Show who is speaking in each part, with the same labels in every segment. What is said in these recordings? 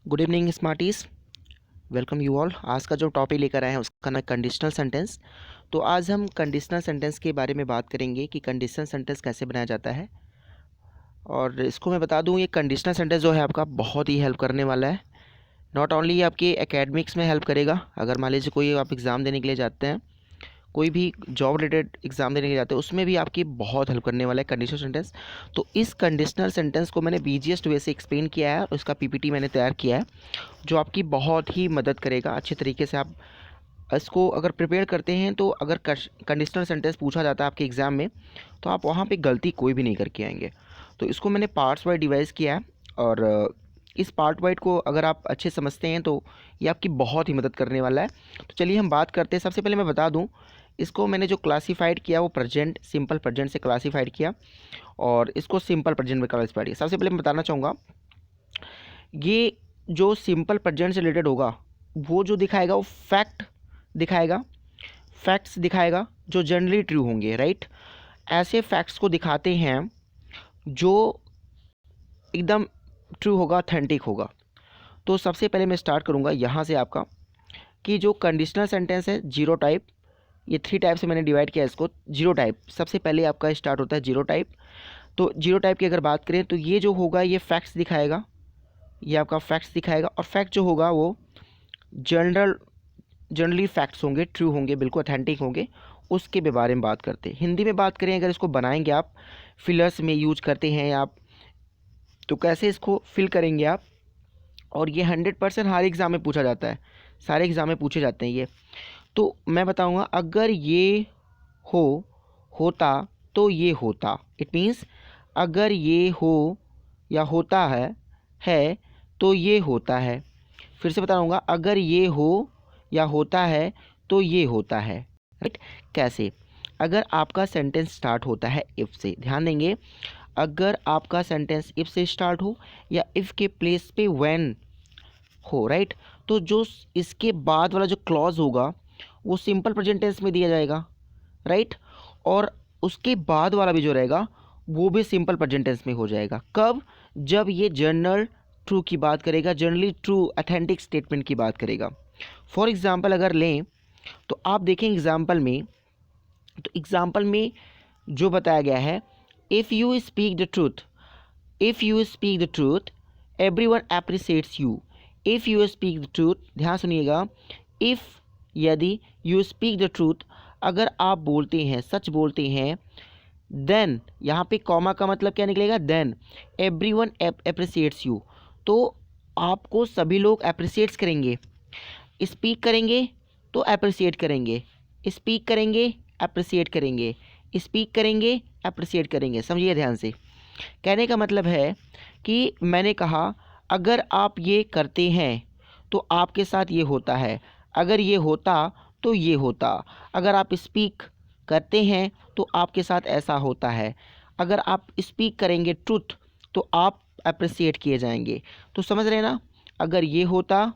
Speaker 1: Good evening Smarties. Welcome you all. आज का जो टॉपिक लेकर आए हैं उसका नाम है कंडीशनल सेंटेंस। तो आज हम कंडीशनल सेंटेंस के बारे में बात करेंगे कि कंडीशनल सेंटेंस कैसे बनाया जाता है। और इसको मैं बता दूं, ये कंडीशनल सेंटेंस जो है आपका बहुत ही हेल्प करने वाला है। नॉट ओनली आपके एकेडमिक्स में हेल्प करेगा, अगर मान लीजिए कोई आप एग्ज़ाम देने के लिए जाते हैं, कोई भी जॉब रिलेटेड एग्जाम देने के लिए जाते हैं, उसमें भी आपकी बहुत हेल्प करने वाला है कंडीशनल सेंटेंस। तो इस कंडीशनल सेंटेंस को मैंने बीजीएस्ट वे से एक्सप्लेन किया है और उसका पीपीटी मैंने तैयार किया है, जो आपकी बहुत ही मदद करेगा। अच्छे तरीके से आप इसको अगर प्रिपेयर करते हैं तो अगर कंडीशनल सेंटेंस पूछा जाता है आपके एग्ज़ाम में, तो आप वहाँ पे गलती कोई भी नहीं करके आएंगे। तो इसको मैंने पार्ट्स वाइज डिवाइस किया है, और इस पार्ट वाइज को अगर आप अच्छे समझते हैं तो ये आपकी बहुत ही मदद करने वाला है। तो चलिए हम बात करते हैं। सबसे पहले मैं बता दूं, इसको मैंने जो क्लासीफाइड किया वो प्रेजेंट, सिंपल प्रेजेंट से क्लासीफाइड किया, और इसको सिंपल प्रेजेंट में क्लासीफाइड किया। सबसे पहले मैं बताना चाहूँगा, ये जो सिंपल प्रेजेंट से रिलेटेड होगा वो जो दिखाएगा वो दिखाएगा फैक्ट्स दिखाएगा जो जनरली ट्रू होंगे, राइट। ऐसे फैक्ट्स को दिखाते हैं जो एकदम ट्रू होगा, ऑथेंटिक होगा। तो सबसे पहले मैं स्टार्ट करूँगा यहाँ से आपका, कि जो कंडीशनल सेंटेंस है जीरो टाइप, ये थ्री टाइप से मैंने डिवाइड किया इसको। जीरो टाइप सबसे पहले आपका स्टार्ट होता है जीरो टाइप। तो जीरो टाइप की अगर बात करें तो ये जो होगा ये फैक्ट्स दिखाएगा, ये आपका फैक्ट्स दिखाएगा। और फैक्ट जो होगा वो जनरली फैक्ट्स होंगे, ट्रू होंगे, बिल्कुल ऑथेंटिक होंगे। उसके बारे में बात करते हैं। हिंदी में बात करें, अगर इसको बनाएंगे आप, फिलर्स में यूज करते हैं आप, तो कैसे इसको फिल करेंगे आप। और ये 100% हर एग्ज़ाम में पूछा जाता है, सारे एग्ज़ाम में पूछे जाते हैं ये। तो मैं बताऊंगा, अगर ये होता तो ये होता। इट मीन्स अगर ये हो या होता है तो ये होता है। फिर से बताऊंगा, अगर ये हो या होता है तो ये होता है, राइट। कैसे? अगर आपका सेंटेंस स्टार्ट होता है इफ़ से, ध्यान देंगे, अगर आपका सेंटेंस इफ़ से स्टार्ट हो या इफ़ के प्लेस पे व्हेन हो, राइट, तो जो इसके बाद वाला जो क्लॉज होगा वो सिंपल प्रेजेंट टेंस में दिया जाएगा, राइट। और उसके बाद वाला भी जो रहेगा वो भी सिंपल प्रेजेंट टेंस में हो जाएगा। कब? जब ये जनरल ट्रू की बात करेगा, जनरली ट्रू ऑथेंटिक स्टेटमेंट की बात करेगा। फॉर एग्जांपल अगर लें तो आप देखें एग्जांपल में, तो एग्जांपल में जो बताया गया है, if you speak the truth, if you speak the truth everyone appreciates you. If you speak the truth, ध्यान सुनिएगा, इफ़ यदि यू स्पीक द ट्रूथ, अगर आप बोलते हैं, सच बोलते हैं, देन यहाँ पे कॉमा का मतलब क्या निकलेगा, देन एवरीवन अप्रिशिएट्स यू, तो आपको सभी लोग अप्रिशिएट्स करेंगे। स्पीक करेंगे तो अप्रिशिएट करेंगे, स्पीक करेंगे अप्रिशिएट करेंगे, स्पीक करेंगे अप्रिशिएट करेंगे। समझिए ध्यान से, कहने का मतलब है कि मैंने कहा अगर आप ये करते हैं तो आपके साथ ये होता है, अगर ये होता तो ये होता, अगर आप स्पीक करते हैं तो आपके साथ ऐसा होता है, अगर आप स्पीक करेंगे ट्रुथ तो आप अप्रिशिएट किए जाएंगे। तो समझ रहे हैं ना, अगर ये होता,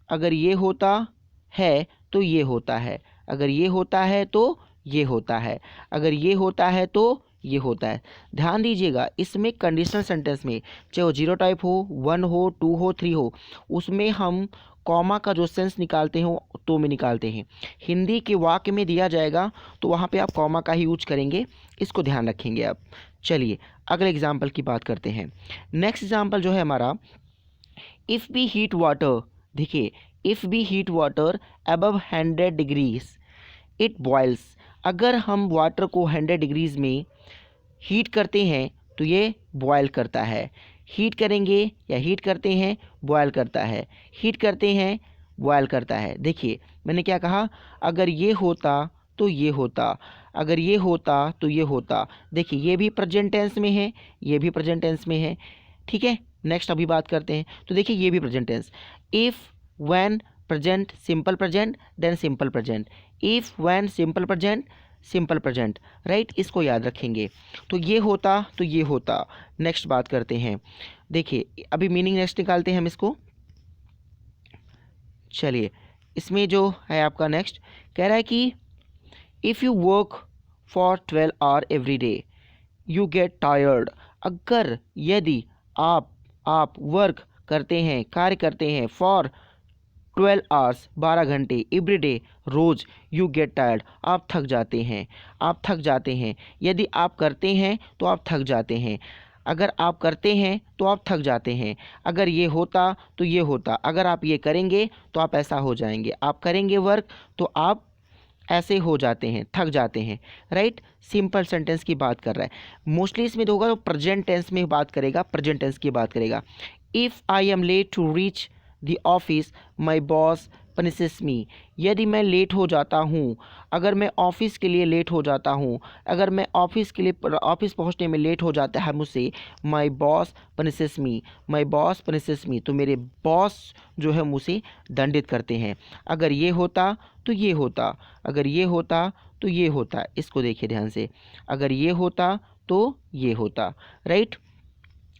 Speaker 1: अगर ये होता है तो ये होता है, अगर ये होता है तो ये होता है, अगर ये होता है तो ये होता है। ध्यान दीजिएगा, इसमें कंडीशनल सेंटेंस में चाहे वो जीरो टाइप हो, वन हो, टू हो, थ्री हो, उसमें हम कॉमा का जो सेंस निकालते हैं वो तो में निकालते हैं। हिंदी के वाक्य में दिया जाएगा तो वहाँ पे आप कॉमा का ही यूज करेंगे, इसको ध्यान रखेंगे आप। चलिए अगले एग्जाम्पल की बात करते हैं। नेक्स्ट एग्जाम्पल जो है हमारा, इफ़ बी हीट वाटर, देखिए, if we heat water above 100 degrees it boils, अगर हम वाटर को 100 डिग्रीज़ में हीट करते हैं तो ये बॉयल करता है। हीट करेंगे या हीट करते हैं, बॉयल करता है, हीट करते हैं, बॉयल करता है। देखिए मैंने क्या कहा, अगर ये होता तो ये होता, अगर ये होता तो ये होता। देखिए ये भी प्रेजेंट टेंस में है, ये भी प्रेजेंट टेंस में है, ठीक है। नेक्स्ट अभी बात करते हैं, तो देखिए ये भी present tense, if when present simple present then simple present, if when simple present simple present, right, इसको याद रखेंगे। तो ये होता तो ये होता। नेक्स्ट बात करते हैं, देखिए अभी मीनिंग नेक्स्ट निकालते हैं हम इसको। चलिए इसमें जो है आपका नेक्स्ट कह रहा है कि if you work for 12 hour every day you get tired, अगर यदि आप वर्क करते हैं, कार्य करते हैं फॉर 12 आवर्स, 12 घंटे एवरी डे, रोज़, यू गेट टायर्ड, आप थक जाते हैं, आप थक जाते हैं। यदि आप करते हैं तो आप थक जाते हैं, अगर आप करते हैं तो आप थक जाते हैं, अगर ये होता तो ये होता, अगर आप ये करेंगे तो आप ऐसा हो जाएंगे, आप करेंगे वर्क तो आप ऐसे हो जाते हैं, थक जाते हैं। राइट, सिंपल सेंटेंस की बात कर रहा है। मोस्टली इसमें तो होगा तो प्रेजेंट टेंस में बात करेगा, प्रेजेंट टेंस की बात करेगा। If I am late to reach the office my boss punishes me. यदि मैं लेट हो जाता हूँ, अगर मैं ऑफिस के लिए लेट हो जाता हूँ, अगर मैं ऑफिस के लिए ऑफिस पहुँचने में लेट हो जाता है मुझसे, my boss punishes me, my boss punishes me, तो मेरे बॉस जो है मुझे दंडित करते हैं। अगर ये होता तो ये होता, अगर ये होता तो ये होता। इसको देखिए ध्यान से, अगर ये होता तो ये होता। राइट,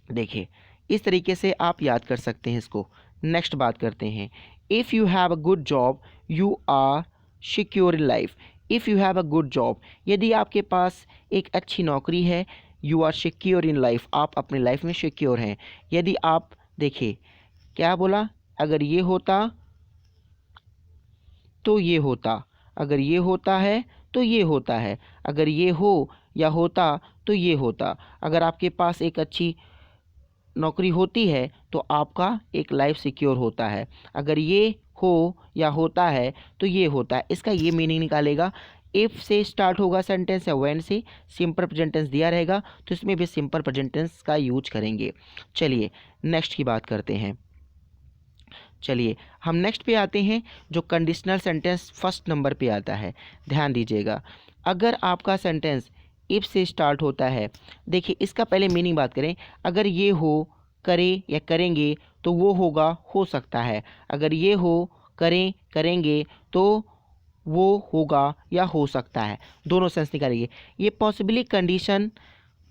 Speaker 1: देखिए इस तरीके से आप याद कर सकते हैं इसको। नेक्स्ट बात करते हैं, if you have a good job you are secure in life. If you have a good job, यदि आपके पास एक अच्छी नौकरी है, you are secure in life, आप अपनी लाइफ में सिक्योर हैं। यदि आप देखिए क्या बोला, अगर ये होता तो ये होता, अगर ये होता है तो ये होता है, अगर ये हो या होता तो ये होता। अगर आपके पास एक अच्छी नौकरी होती है तो आपका एक लाइफ सिक्योर होता है, अगर ये हो या होता है तो ये होता है। इसका ये मीनिंग निकालेगा। इफ़ से स्टार्ट होगा सेंटेंस या व्हेन से, सिंपल प्रेजेंट टेंस दिया रहेगा तो इसमें भी सिंपल प्रेजेंट टेंस का यूज करेंगे। चलिए नेक्स्ट की बात करते हैं। चलिए हम नेक्स्ट पे आते हैं, जो कंडीशनल सेंटेंस फर्स्ट नंबर पे आता है। ध्यान दीजिएगा, अगर आपका सेंटेंस इफ से स्टार्ट होता है, देखिए इसका पहले मीनिंग बात करें। अगर ये हो, करें या करेंगे तो वो होगा, हो सकता है। अगर ये हो, करें, करेंगे तो वो होगा या हो सकता है। दोनों सेंस निकालिए। ये पॉसिबली कंडीशन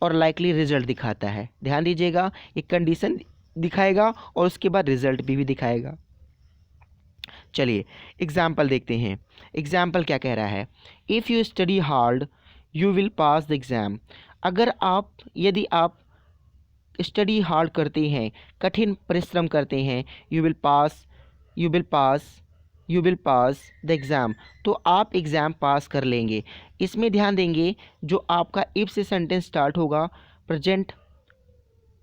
Speaker 1: और लाइकली रिजल्ट दिखाता है। ध्यान दीजिएगा, ये कंडीशन दिखाएगा और उसके बाद रिजल्ट भी दिखाएगा। चलिए एग्जाम्पल देखते हैं। एग्जाम्पल क्या कह रहा है, if you study hard you will pass the exam. अगर आप, यदि आप स्टडी हार्ड करते हैं, कठिन परिश्रम करते हैं, you will pass, you will pass, you will pass the exam, तो आप एग्ज़ाम पास कर लेंगे। इसमें ध्यान देंगे, जो आपका इफ से सेंटेंस स्टार्ट होगा प्रेजेंट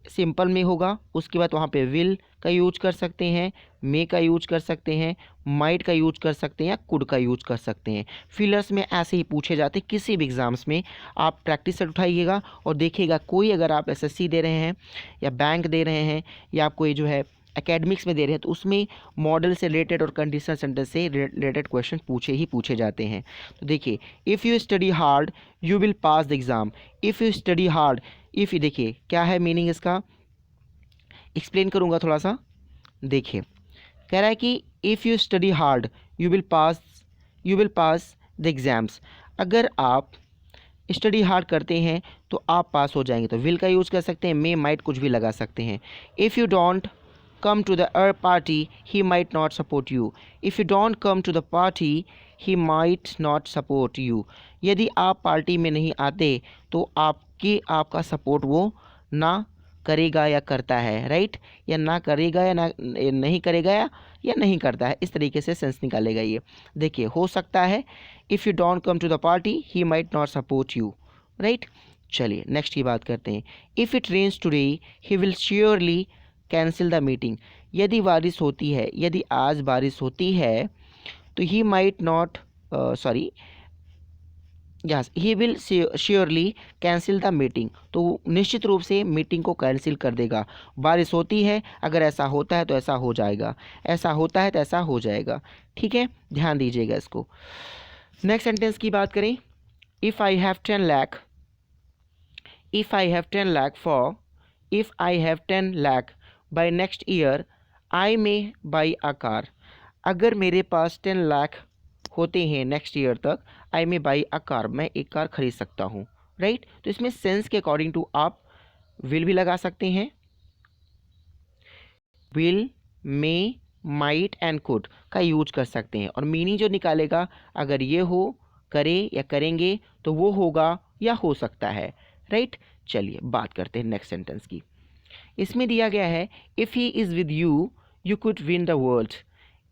Speaker 1: सिंपल में होगा, उसके बाद वहाँ पे विल का यूज कर सकते हैं, मे का यूज कर सकते हैं, माइट का यूज कर सकते हैं या कुड का यूज कर सकते हैं। फिलर्स में ऐसे ही पूछे जाते हैं किसी भी एग्ज़ाम्स में। आप प्रैक्टिस से उठाइएगा और देखिएगा, कोई अगर आप एसएससी दे रहे हैं या बैंक दे रहे हैं या आप कोई जो है एकेडमिक्स में दे रहे हैं, तो उसमें मॉडल से रिलेटेड और कंडीशनल सेंटेंस से रिलेटेड क्वेश्चन पूछे जाते हैं। तो देखिए, if you study hard you will pass the exam. If you study hard, if, देखिए क्या है मीनिंग इसका, एक्सप्लेन करूँगा थोड़ा सा। देखिए कह रहा है कि if you study hard you will pass, you will pass the exams. अगर आप स्टडी हार्ड करते हैं तो आप पास हो जाएंगे। तो विल का यूज़ कर सकते हैं, मे, माइट कुछ भी लगा सकते हैं। If you don't come to the party he might not support you. If you don't come to the party he might not support you. यदि आप पार्टी में नहीं आते तो आपका सपोर्ट वो ना करेगा या करता है। राइट, या ना करेगा या ना नहीं करेगा या नहीं करता है, इस तरीके से सेंस निकालेगा ये। देखिए हो सकता है, if you don't come to the party he might not support you. Right, चलिए नेक्स्ट की बात करते हैं। If it rains today he will surely cancel the meeting. यदि बारिश होती है, यदि आज बारिश होती है तो ही might not, sorry, yes, he will surely cancel the meeting, तो निश्चित रूप से मीटिंग को कैंसिल कर देगा। बारिश होती है, अगर ऐसा होता है तो ऐसा हो जाएगा, ऐसा होता है तो ऐसा हो जाएगा। ठीक है, ध्यान दीजिएगा इसको। नेक्स्ट सेंटेंस की बात करें, if I have 10 lakh, if I have 10 lakh for, if I have 10 lakh by next year I may buy a car. अगर मेरे पास 10 लाख होते हैं नेक्स्ट ईयर तक, आई मे बाई अ कार, मैं एक कार खरीद सकता हूँ। राइट, तो इसमें सेंस के अकॉर्डिंग टू आप विल भी लगा सकते हैं, will, may, might and could का यूज कर सकते हैं, और मीनिंग जो निकालेगा, अगर ये हो, करे या करेंगे तो वो होगा या हो सकता है। राइट, चलिए बात करते हैं नेक्स्ट सेंटेंस की। इसमें दिया गया है if he is with you you could win the world.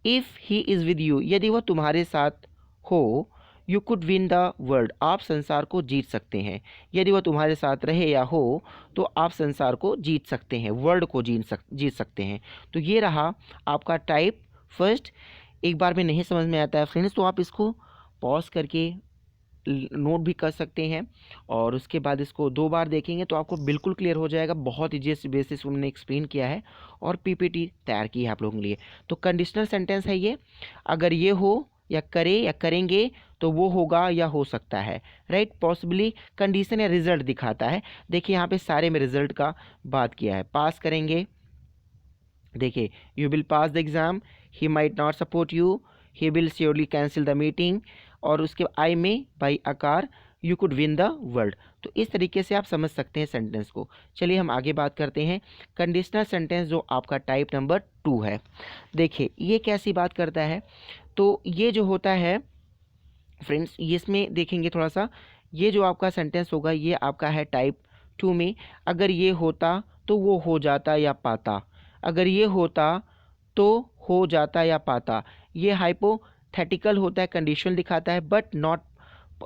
Speaker 1: If he is with you, यदि वह तुम्हारे साथ हो, you could win the world, आप संसार को जीत सकते हैं। यदि वह तुम्हारे साथ रहे या हो तो आप संसार को जीत सकते हैं, वर्ल्ड को जीत सकते हैं। तो ये रहा आपका टाइप फर्स्ट। एक बार में नहीं समझ में आता है फ्रेंड्स तो आप इसको पॉज करके नोट भी कर सकते हैं और उसके बाद इसको 2 बार देखेंगे तो आपको बिल्कुल क्लियर हो जाएगा। बहुत ईजी बेसिस उन्होंने एक्सप्लेन किया है और पीपीटी तैयार की है आप लोगों के लिए। तो कंडीशनल सेंटेंस है ये, अगर ये हो या करे या करेंगे तो वो होगा या हो सकता है, राइट। पॉसिबली कंडीशन या रिजल्ट दिखाता है। देखिए यहाँ पे सारे में रिजल्ट का बात किया है। पास करेंगे, देखिए you will pass the exam, he might not support you, he will surely cancel the meeting, और उसके आई में बाई आकार you could win the world. तो इस तरीके से आप समझ सकते हैं सेंटेंस को। चलिए हम आगे बात करते हैं कंडीशनल सेंटेंस जो आपका टाइप नंबर 2 है। देखिए ये कैसी बात करता है, तो ये जो होता है फ्रेंड्स, ये इसमें देखेंगे थोड़ा सा, ये जो आपका सेंटेंस होगा ये आपका है टाइप 2 में। अगर ये होता तो वो हो जाता या पाता, अगर ये होता तो हो जाता या पाता। ये हाइपोथेटिकल होता है, कंडीशनल दिखाता है, but not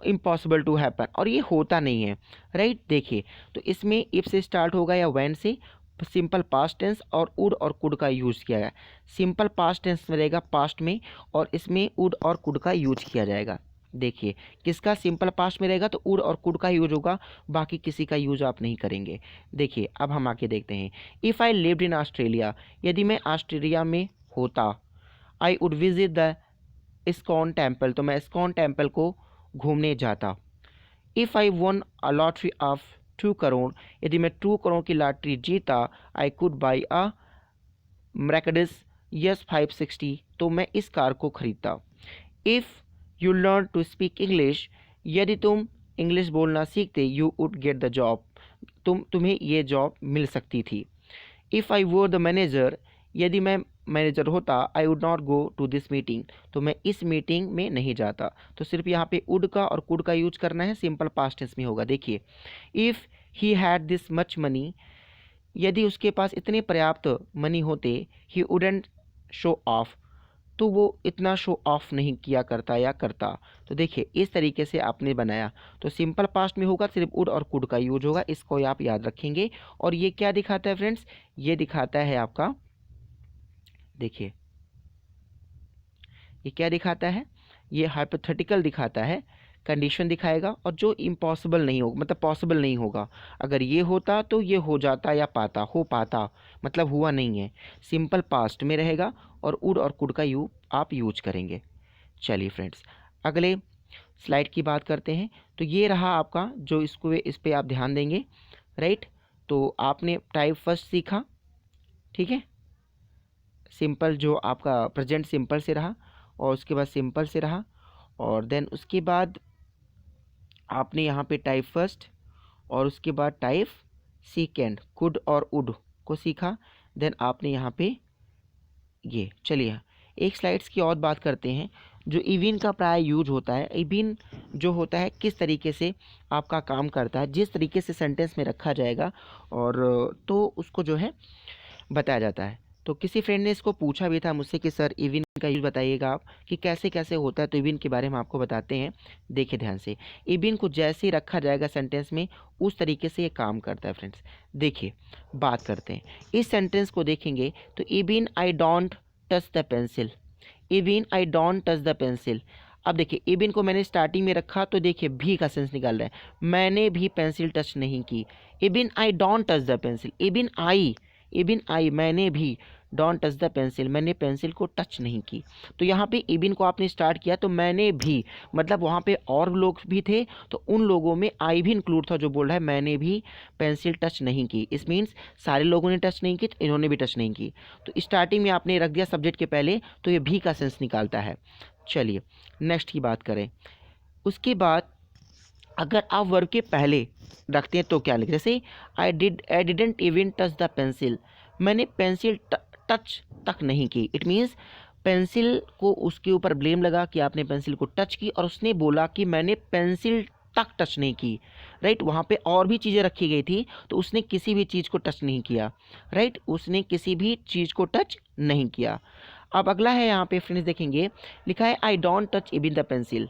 Speaker 1: impossible to happen, और ये होता नहीं है, राइट। देखिए तो इसमें इफ से स्टार्ट होगा या व्हेन से, सिंपल पास्ट टेंस और वुड और कुड का यूज़ किया गया। सिंपल पास्ट टेंस में रहेगा पास्ट में, और इसमें वुड और कुड का यूज किया जाएगा। देखिए किसका सिंपल पास्ट में रहेगा तो वुड और कुड का यूज होगा, बाकी किसी का यूज आप नहीं करेंगे। देखिए अब हम आके देखते हैं, if I lived in Australia, यदि मैं ऑस्ट्रेलिया में होता, I would visit the ISKCON temple, तो मैं इस्कॉन टेम्पल को घूमने जाता। If I won a lottery of 2 crore, यदि मैं 2 करोड़ की लॉटरी जीता, I could buy a Mercedes S 560, तो मैं इस कार को खरीदता। If you learn to speak English, यदि तुम इंग्लिश बोलना सीखते, you would get the job, तुम्हें ये जॉब मिल सकती थी। If I were the manager, यदि मैं मैनेजर होता, I would not go to this meeting, तो मैं इस मीटिंग में नहीं जाता। तो सिर्फ यहाँ पे वुड का और कुड का यूज करना है, सिंपल पास्ट टेंस में होगा। देखिए if he had this much money, यदि उसके पास इतने पर्याप्त मनी होते, ही वुडंट शो ऑफ, तो वो इतना शो ऑफ नहीं किया करता या करता। तो देखिए इस तरीके से आपने बनाया, तो सिंपल पास्ट में होगा, सिर्फ वुड और कुड का यूज होगा, इसको आप याद रखेंगे। और ये क्या दिखाता है फ्रेंड्स, ये दिखाता है आपका, देखिए ये क्या दिखाता है, ये हाइपोथेटिकल दिखाता है, कंडीशन दिखाएगा, और जो इम्पॉसिबल नहीं होगा मतलब पॉसिबल नहीं होगा। अगर ये होता तो ये हो जाता या पाता, हो पाता मतलब हुआ नहीं है, सिंपल पास्ट में रहेगा, और वुड और कुड का आप यूज करेंगे। चलिए फ्रेंड्स अगले स्लाइड की बात करते हैं। तो ये रहा आपका जो इस पे आप ध्यान देंगे, राइट। तो आपने टाइप फर्स्ट सीखा, ठीक है, सिंपल जो आपका प्रेजेंट सिंपल से रहा, और उसके बाद सिंपल से रहा, और देन उसके बाद आपने यहाँ पे टाइप फर्स्ट और उसके बाद टाइप सेकेंड कुड और वुड को सीखा। देन आपने यहाँ पे ये, चलिए एक स्लाइड्स की और बात करते हैं। जो इविन का प्राय यूज होता है, इविन जो होता है किस तरीके से आपका काम करता है, जिस तरीके से सेंटेंस में रखा जाएगा और तो उसको जो है बताया जाता है। तो किसी फ्रेंड ने इसको पूछा भी था मुझसे कि सर इविन का यूज बताइएगा आप कि कैसे कैसे होता है, तो इविन के बारे में आपको बताते हैं। देखिए ध्यान से, इविन को जैसे ही रखा जाएगा सेंटेंस में उस तरीके से ये काम करता है फ्रेंड्स। देखिए बात करते हैं इस सेंटेंस को, देखेंगे तो even I don't touch the pencil, even I don't touch the pencil. अब देखिए इविन को मैंने स्टार्टिंग में रखा तो देखिए भी का सेंस निकाल रहा है, मैंने भी पेंसिल टच नहीं की। Even I don't touch the pencil, even I मैंने भी, डोंट टच द पेंसिल मैंने पेंसिल को टच नहीं की। तो यहाँ पे इविन को आपने स्टार्ट किया तो मैंने भी मतलब वहाँ पे और लोग भी थे, तो उन लोगों में आई भी इंक्लूड था जो बोल रहा है मैंने भी पेंसिल टच नहीं की। इस मीन्स सारे लोगों ने टच नहीं की तो इन्होंने भी टच नहीं की। तो स्टार्टिंग में आपने रख दिया सब्जेक्ट के पहले, तो ये भी का सेंस निकालता है। चलिए नेक्स्ट की बात करें, उसके बाद अगर आप वर्ब के पहले रखते हैं तो क्या लिख, जैसे I didn't even touch the pencil, मैंने पेंसिल टच तक नहीं की। इट मीन्स पेंसिल को उसके ऊपर ब्लेम लगा कि आपने पेंसिल को टच की, और उसने बोला कि मैंने पेंसिल तक टच नहीं की, राइट। वहाँ पे और भी चीज़ें रखी गई थी तो उसने किसी भी चीज़ को टच नहीं किया, राइट। उसने किसी भी चीज़ को टच नहीं किया। अब अगला है यहाँ पे फ्रेंड्स देखेंगे, लिखा है I don't touch even the pencil.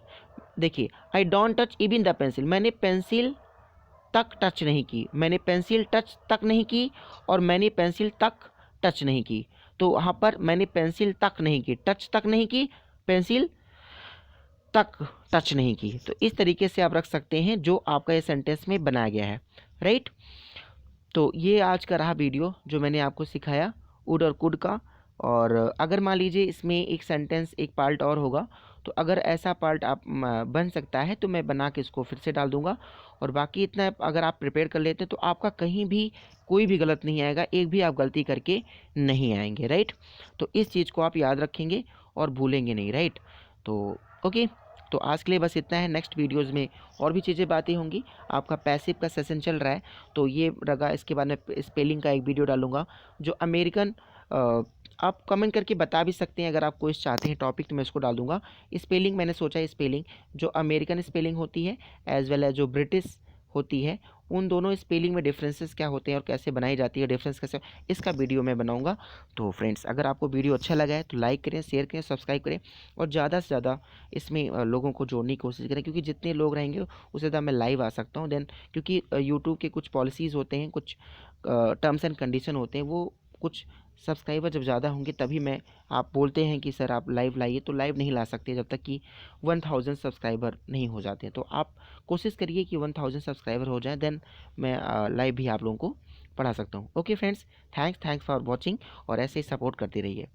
Speaker 1: देखिए I don't touch even the pencil, मैंने पेंसिल तक टच नहीं की, मैंने पेंसिल टच तक नहीं की और मैंने पेंसिल तक टच नहीं की। तो वहाँ पर मैंने पेंसिल तक नहीं की, टच तक नहीं की, पेंसिल तक टच नहीं की। तो इस तरीके से आप रख सकते हैं जो आपका ये सेंटेंस में बनाया गया है, राइट। तो ये आज का रहा वीडियो जो मैंने आपको सिखाया वुड और कुड का। और अगर मान लीजिए इसमें एक सेंटेंस एक पार्ट और होगा तो अगर ऐसा पार्ट आप बन सकता है तो मैं बना के इसको फिर से डाल दूंगा। और बाकी इतना अगर आप प्रिपेयर कर लेते हैं तो आपका कहीं भी कोई भी गलत नहीं आएगा, एक भी आप गलती करके नहीं आएंगे, राइट। तो इस चीज़ को आप याद रखेंगे और भूलेंगे नहीं, राइट। तो ओके, तो आज के लिए बस इतना है। नेक्स्ट वीडियोज़ में और भी चीज़ें बातें होंगी। आपका पैसिव का सेशन चल रहा है तो ये रगा, इसके बाद में स्पेलिंग का एक वीडियो डालूंगा जो अमेरिकन, आप कमेंट करके बता भी सकते हैं अगर आप कोई चाहते हैं टॉपिक तो मैं इसको डाल दूंगा। स्पेलिंग मैंने सोचा है, स्पेलिंग जो अमेरिकन स्पेलिंग होती है एज वेल एज जो ब्रिटिश होती है, उन दोनों स्पेलिंग में डिफरेंसेस क्या होते हैं और कैसे बनाई जाती है, डिफरेंस कैसे, इसका वीडियो मैं बनाऊंगा। तो फ्रेंड्स अगर आपको वीडियो अच्छा लगा है तो लाइक करें, शेयर करें, सब्सक्राइब करें और ज़्यादा से ज़्यादा इसमें लोगों को जोड़ने की कोशिश करें, क्योंकि जितने लोग रहेंगे उससे ज़्यादा मैं लाइव आ सकता हूँ। देन क्योंकि यूट्यूब के कुछ पॉलिसीज़ होते हैं, कुछ टर्म्स एंड कंडीशन होते हैं, वो कुछ सब्सक्राइबर जब ज़्यादा होंगे तभी मैं, आप बोलते हैं कि सर आप लाइव लाइए, तो लाइव नहीं ला सकते जब तक कि 1000 सब्सक्राइबर नहीं हो जाते हैं। तो आप कोशिश करिए कि 1000 सब्सक्राइबर हो जाए, देन मैं लाइव भी आप लोगों को पढ़ा सकता हूँ। Okay friends, thanks for watching और ऐसे ही सपोर्ट करते रहिए।